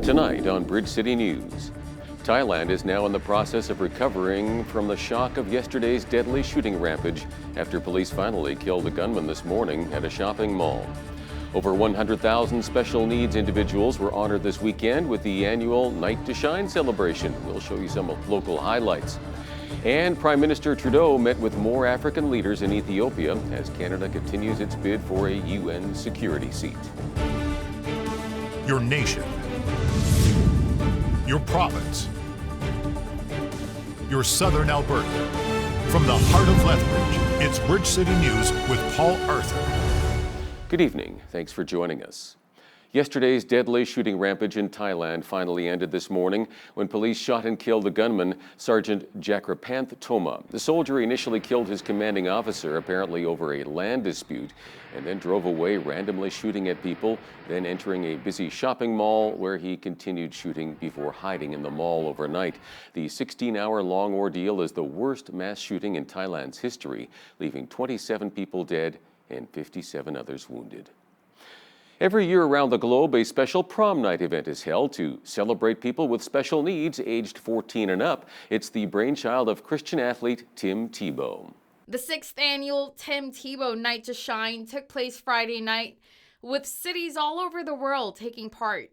Tonight on Bridge City News, Thailand is now in the process of recovering from the shock of yesterday's deadly shooting rampage after police finally killed a gunman this morning at a shopping mall. Over 100,000 special needs individuals were honored this weekend with the annual Night to Shine celebration. We'll show you some local highlights. And Prime Minister Trudeau met with more African leaders in Ethiopia as Canada continues its bid for a UN security seat. Your nation, your province, your southern Alberta. From the heart of Lethbridge, it's Bridge City News with Paul Arthur. Good evening. Thanks for joining us. Yesterday's deadly shooting rampage in Thailand finally ended this morning when police shot and killed the gunman, Sergeant Jakrapanth Thoma. The soldier initially killed his commanding officer, apparently over a land dispute, and then drove away, randomly shooting at people, then entering a busy shopping mall where he continued shooting before hiding in the mall overnight. The 16-hour-long ordeal is the worst mass shooting in Thailand's history, leaving 27 people dead and 57 others wounded. Every year around the globe, a special prom night event is held to celebrate people with special needs aged 14 and up. It's the brainchild of Christian athlete Tim Tebow. The 6th annual Tim Tebow Night to Shine took place Friday night, with cities all over the world taking part,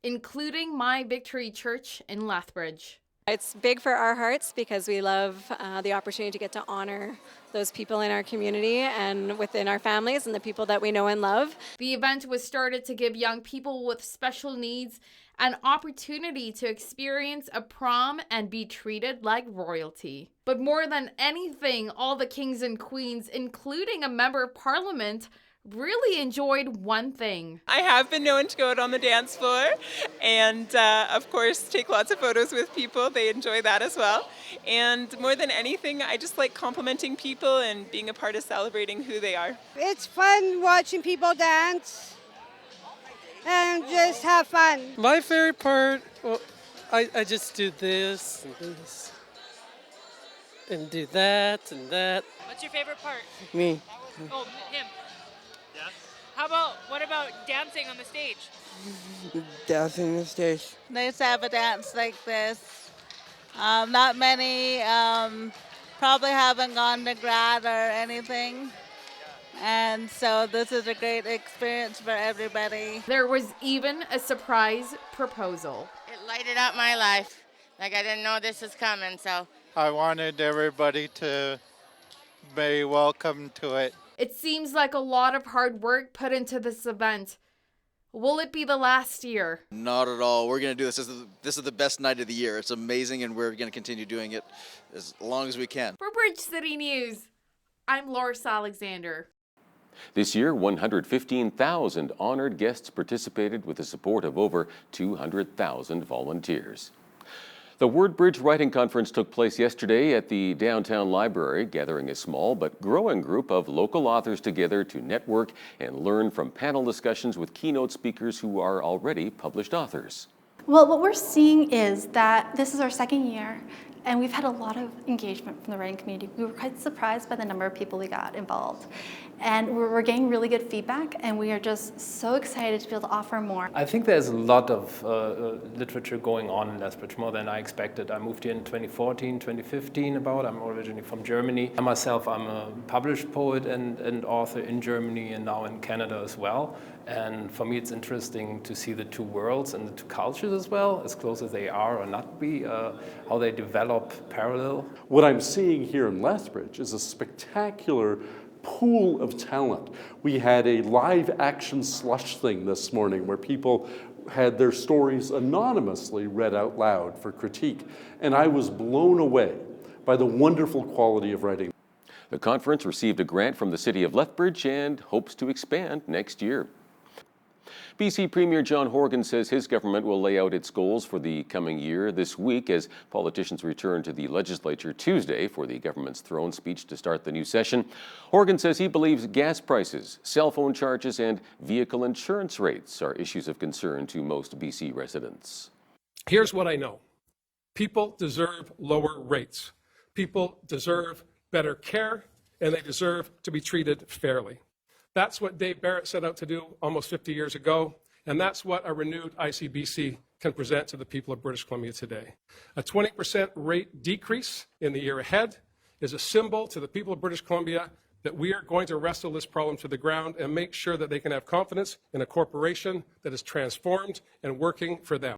including My Victory Church in Lethbridge. It's big for our hearts because we love the opportunity to get to honor those people in our community and within our families and the people that we know and love. The event was started to give young people with special needs an opportunity to experience a prom and be treated like royalty. But more than anything, all the kings and queens, including a member of parliament, really enjoyed one thing. I have been known to go out on the dance floor and of course take lots of photos with people. They enjoy that as well. And more than anything, I just like complimenting people and being a part of celebrating who they are. It's fun watching people dance and just have fun. My favorite part, well, I just do this and this and do that and that. What's your favorite part? Me. Oh, him. What about dancing on the stage? Dancing on the stage. Nice to have a dance like this. Not many probably haven't gone to grad or anything. And so this is a great experience for everybody. There was even a surprise proposal. It lighted up my life. Like I didn't know this was coming, so. I wanted everybody to be welcome to it. It seems like a lot of hard work put into this event. Will it be the last year? Not at all. We're going to do this. This is the best night of the year. It's amazing, and we're going to continue doing it as long as we can. For Bridge City News, I'm Loris Alexander. This year, 115,000 honored guests participated with the support of over 200,000 volunteers. The Word Bridge Writing Conference took place yesterday at the Downtown Library, gathering a small but growing group of local authors together to network and learn from panel discussions with keynote speakers who are already published authors. Well, what we're seeing is that this is our second year, and we've had a lot of engagement from the writing community. We were quite surprised by the number of people we got involved. And we're getting really good feedback, and we are just so excited to be able to offer more. I think there's a lot of literature going on in Lethbridge, more than I expected. I moved here in 2014, 2015 I'm originally from Germany. I myself, I'm a published poet and author in Germany and now in Canada as well. And for me, it's interesting to see the two worlds and the two cultures as well, as close as they are or not be, how they develop parallel. What I'm seeing here in Lethbridge is a spectacular pool of talent. We had a live action slush thing this morning where people had their stories anonymously read out loud for critique, and I was blown away by the wonderful quality of writing. The conference received a grant from the City of Lethbridge and hopes to expand next year. BC Premier John Horgan says his government will lay out its goals for the coming year this week as politicians return to the legislature Tuesday for the government's throne speech to start the new session. Horgan says he believes gas prices, cell phone charges, and vehicle insurance rates are issues of concern to most BC residents. Here's what I know. People deserve lower rates. People deserve better care, and they deserve to be treated fairly. That's what Dave Barrett set out to do almost 50 years ago, And that's what a renewed ICBC can present to the people of British Columbia today. A 20% rate decrease in the year ahead is a symbol to the people of British Columbia that we are going to wrestle this problem to the ground and make sure that they can have confidence in a corporation that is transformed and working for them.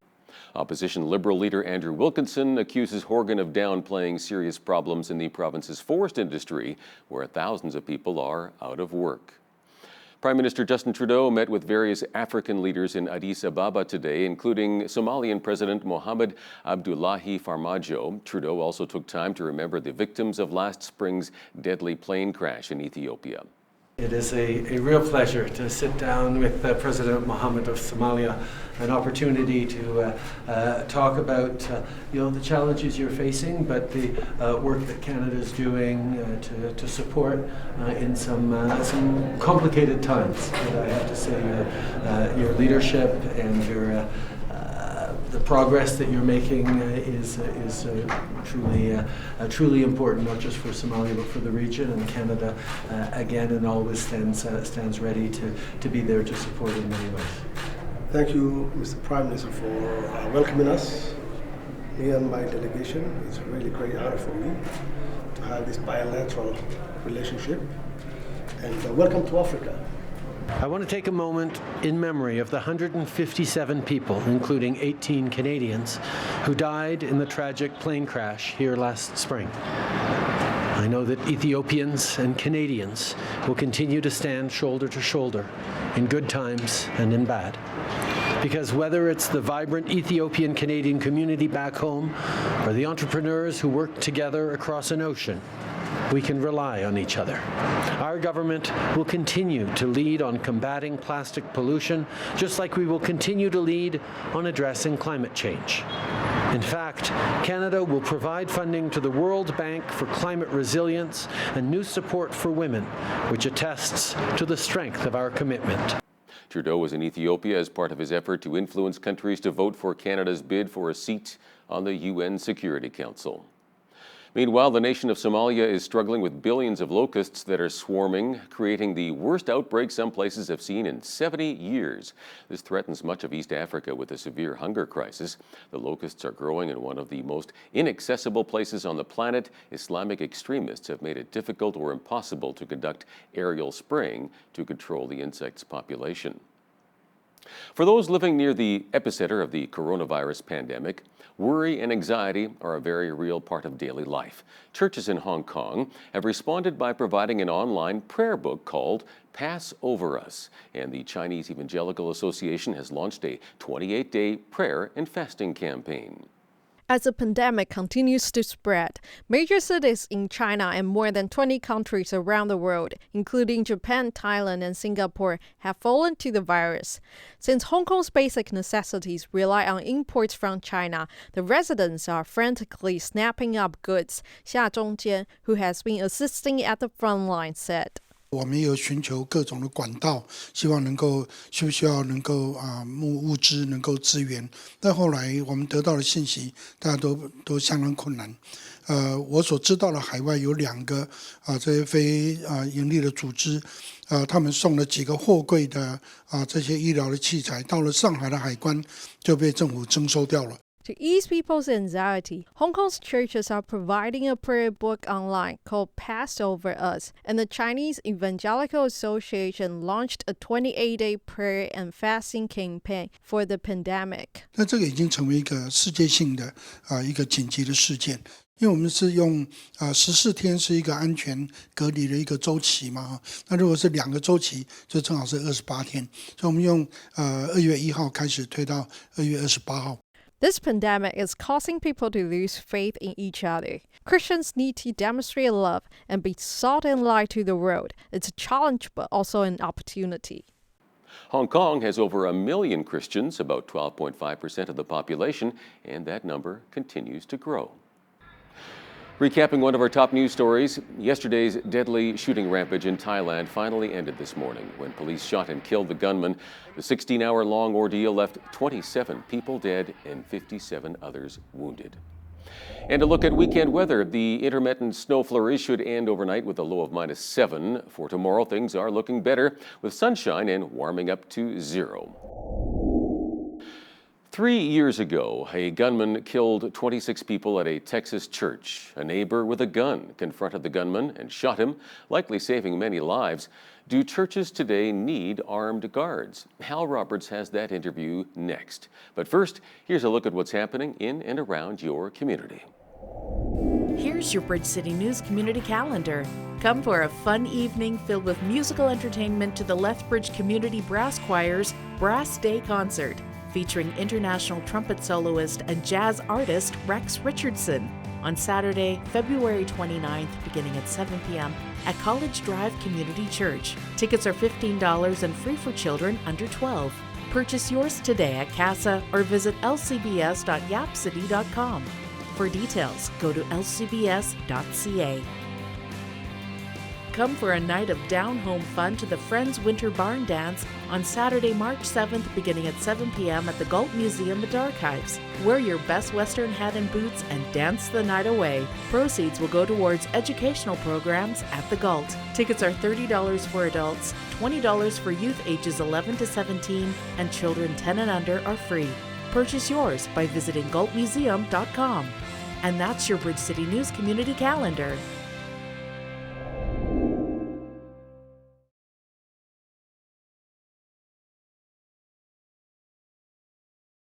Opposition Liberal leader Andrew Wilkinson accuses Horgan of downplaying serious problems in the province's forest industry, where thousands of people are out of work. Prime Minister Justin Trudeau met with various African leaders in Addis Ababa today, including Somalian President Mohamed Abdullahi Farmajo. Trudeau also took time to remember the victims of last spring's deadly plane crash in Ethiopia. It is a real pleasure to sit down with President Mohamed of Somalia, an opportunity to talk about the challenges you're facing, but the work that Canada is doing to support in some complicated times. And I have to say your leadership and your the progress that you're making is truly important, not just for Somalia but for the region, and Canada again and always stands ready to be there to support in many ways. Thank you, Mr. Prime Minister, for welcoming us, me and my delegation. It's a really great honor for me to have this bilateral relationship, and welcome to Africa. I want to take a moment in memory of the 157 people, including 18 Canadians, who died in the tragic plane crash here last spring. I know that Ethiopians and Canadians will continue to stand shoulder to shoulder in good times and in bad. Because whether it's the vibrant Ethiopian Canadian community back home or the entrepreneurs who work together across an ocean, we can rely on each other. Our government will continue to lead on combating plastic pollution, just like we will continue to lead on addressing climate change. In fact, Canada will provide funding to the World Bank for climate resilience and new support for women, which attests to the strength of our commitment. Trudeau was in Ethiopia as part of his effort to influence countries to vote for Canada's bid for a seat on the UN Security Council. Meanwhile, the nation of Somalia is struggling with billions of locusts that are swarming, creating the worst outbreak some places have seen in 70 years. This threatens much of East Africa with a severe hunger crisis. The locusts are growing in one of the most inaccessible places on the planet. Islamic extremists have made it difficult or impossible to conduct aerial spraying to control the insect's population. For those living near the epicenter of the coronavirus pandemic, worry and anxiety are a very real part of daily life. Churches in Hong Kong have responded by providing an online prayer book called Pass Over Us, and the Chinese Evangelical Association has launched a 28-day prayer and fasting campaign. As the pandemic continues to spread, major cities in China and more than 20 countries around the world, including Japan, Thailand, and Singapore, have fallen to the virus. Since Hong Kong's basic necessities rely on imports from China, the residents are frantically snapping up goods, Xia Zhongjian, who has been assisting at the front line, said. 我们有寻求各种的管道，希望能够需要能够物资能够支援。但后来我们得到的信息，大家都相当困难。我所知道的海外有2个这些非盈利的组织，他们送了几个货柜的这些医疗的器材，到了上海的海关就被政府征收掉了。 To ease people's anxiety, Hong Kong's churches are providing a prayer book online called Pass Over Us, and the Chinese Evangelical Association launched a 28-day prayer and fasting campaign for the pandemic. 那这个已经成为一个世界性的一个紧急的事件，因为我们是用14天是一个安全隔离的一个周期嘛，那如果是2个周期，就正好是28天，所以我们用2月1号开始推到2月28号。 This pandemic is causing people to lose faith in each other. Christians need to demonstrate love and be salt and light to the world. It's a challenge, but also an opportunity. Hong Kong has over 1 million Christians, about 12.5% of the population, and that number continues to grow. Recapping one of our top news stories, yesterday's deadly shooting rampage in Thailand finally ended this morning when police shot and killed the gunman. The 16-hour-long ordeal left 27 people dead and 57 others wounded. And a look at weekend weather. The intermittent snow flurries should end overnight with a low of -7. For tomorrow, things are looking better with sunshine and warming up to 0. 3 years ago, a gunman killed 26 people at a Texas church. A neighbor with a gun confronted the gunman and shot him, likely saving many lives. Do churches today need armed guards? Hal Roberts has that interview next. But first, here's a look at what's happening in and around your community. Here's your Bridge City News community calendar. Come for a fun evening filled with musical entertainment to the Lethbridge Community Brass Choir's Brass Day Concert, featuring international trumpet soloist and jazz artist Rex Richardson on Saturday, February 29th, beginning at 7 p.m. at College Drive Community Church. Tickets are $15 and free for children under 12. Purchase yours today at CASA or visit lcbs.yapcity.com. For details, go to lcbs.ca. Come for a night of down-home fun to the Friends Winter Barn Dance on Saturday, March 7th, beginning at 7 p.m. at the Galt Museum and Archives. Wear your best Western hat and boots and dance the night away. Proceeds will go towards educational programs at the Galt. Tickets are $30 for adults, $20 for youth ages 11 to 17, and children 10 and under are free. Purchase yours by visiting galtmuseum.com. And that's your Bridge City News community calendar.